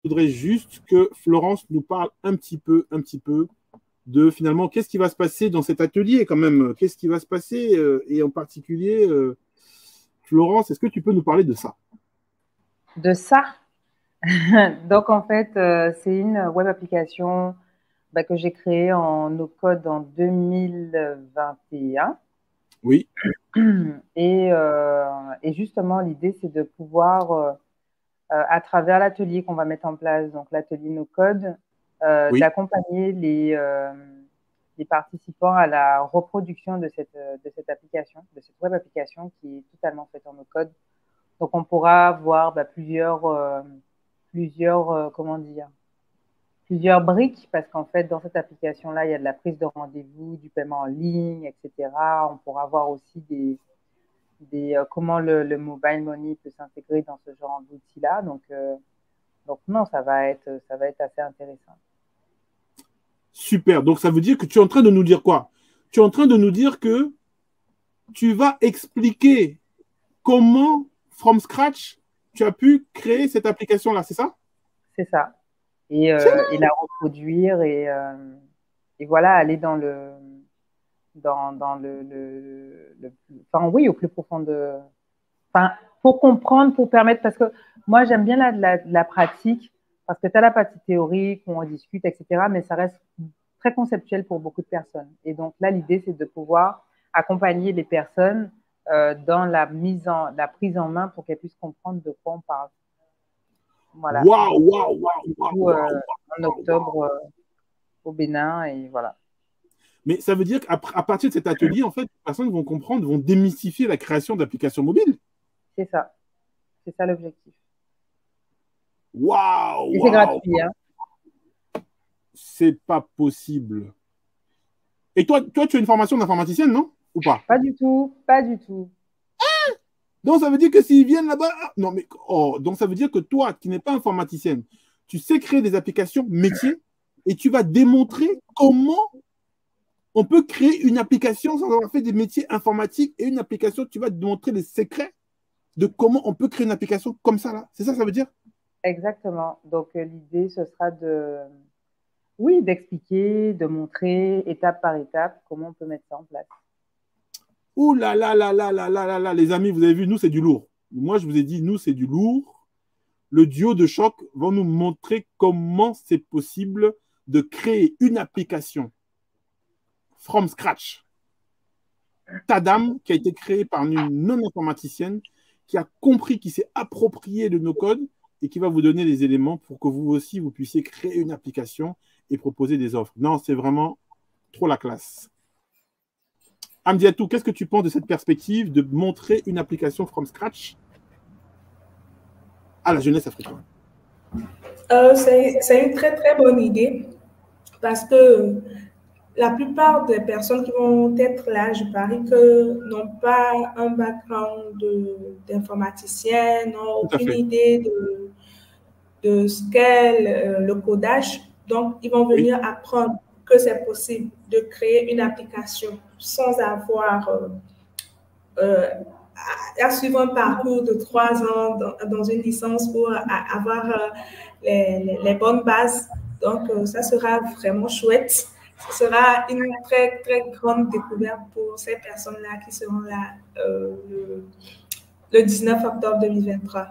voudrais juste que Florence nous parle un petit peu de finalement qu'est-ce qui va se passer dans cet atelier quand même. Qu'est-ce qui va se passer et en particulier, Florence, est-ce que tu peux nous parler de ça? De ça. Donc, en fait, c'est une web application que j'ai créée en no-code en 2021. Oui. Et justement, l'idée, c'est de pouvoir, à travers l'atelier qu'on va mettre en place, donc l'atelier no-code, Oui. d'accompagner les participants à la reproduction de cette application, de cette web application qui est totalement faite en no-code. Donc, on pourra avoir comment dire, plusieurs briques, parce qu'en fait, dans cette application-là, il y a de la prise de rendez-vous, du paiement en ligne, etc. On pourra voir aussi comment le mobile money peut s'intégrer dans ce genre d'outils-là. Donc non, ça va être assez intéressant. Super. Donc, ça veut dire que tu es en train de nous dire quoi? Tu es en train de nous dire que tu vas expliquer comment, from scratch, tu as pu créer cette application-là, c'est ça? C'est ça. Et la reproduire et voilà, aller dans enfin oui, au plus profond enfin, pour comprendre, pour permettre, parce que moi j'aime bien la pratique, parce que tu as la partie théorique, où on discute, etc., mais ça reste très conceptuel pour beaucoup de personnes. Et donc là, l'idée, c'est de pouvoir accompagner les personnes dans la prise en main pour qu'elles puissent comprendre de quoi on parle. Voilà. Waouh, Donc, waouh, waouh, waouh, en octobre au Bénin, et voilà. Mais ça veut dire qu'à partir de cet atelier, en fait, les personnes vont comprendre, vont démystifier la création d'applications mobiles. C'est ça. C'est ça l'objectif. Waouh, Et c'est waouh, gratuit, hein. c'est pas possible. Et toi, tu as une formation d'informaticienne, non? Ou pas? Pas du tout, pas du tout. Donc, ça veut dire que s'ils viennent là-bas. Non, mais. Oh, donc, ça veut dire que toi, qui n'es pas informaticienne, tu sais créer des applications métiers et tu vas démontrer comment on peut créer une application sans avoir fait des métiers informatiques et une application, tu vas démontrer les secrets de comment on peut créer une application comme ça, là. C'est ça, ça veut dire? Exactement. Donc, l'idée, ce sera oui, d'expliquer, de montrer étape par étape comment on peut mettre ça en place. Ouh là là là là là là là là, les amis, vous avez vu, nous, c'est du lourd. Moi, je vous ai dit, nous, c'est du lourd. Le duo de choc va nous montrer comment c'est possible de créer une application from scratch. Tadam, qui a été créée par une non-informaticienne, qui a compris, qui s'est approprié de nos codes et qui va vous donner les éléments pour que vous aussi, vous puissiez créer une application et proposer des offres. Non, c'est vraiment trop la classe. Amdiatou, qu'est-ce que tu penses de cette perspective de montrer une application from scratch à la jeunesse africaine? C'est une très très bonne idée parce que la plupart des personnes qui vont être là, je parie que n'ont pas un background d'informaticien, n'ont Tout à aucune fait. idée de ce qu'est le codage. Donc, ils vont Oui. venir apprendre que c'est possible de créer une application sans avoir à suivre un parcours de 3 ans dans une licence pour avoir les bonnes bases. Donc, ça sera vraiment chouette. Ce sera une très, très grande découverte pour ces personnes-là qui seront là le 19 octobre 2023.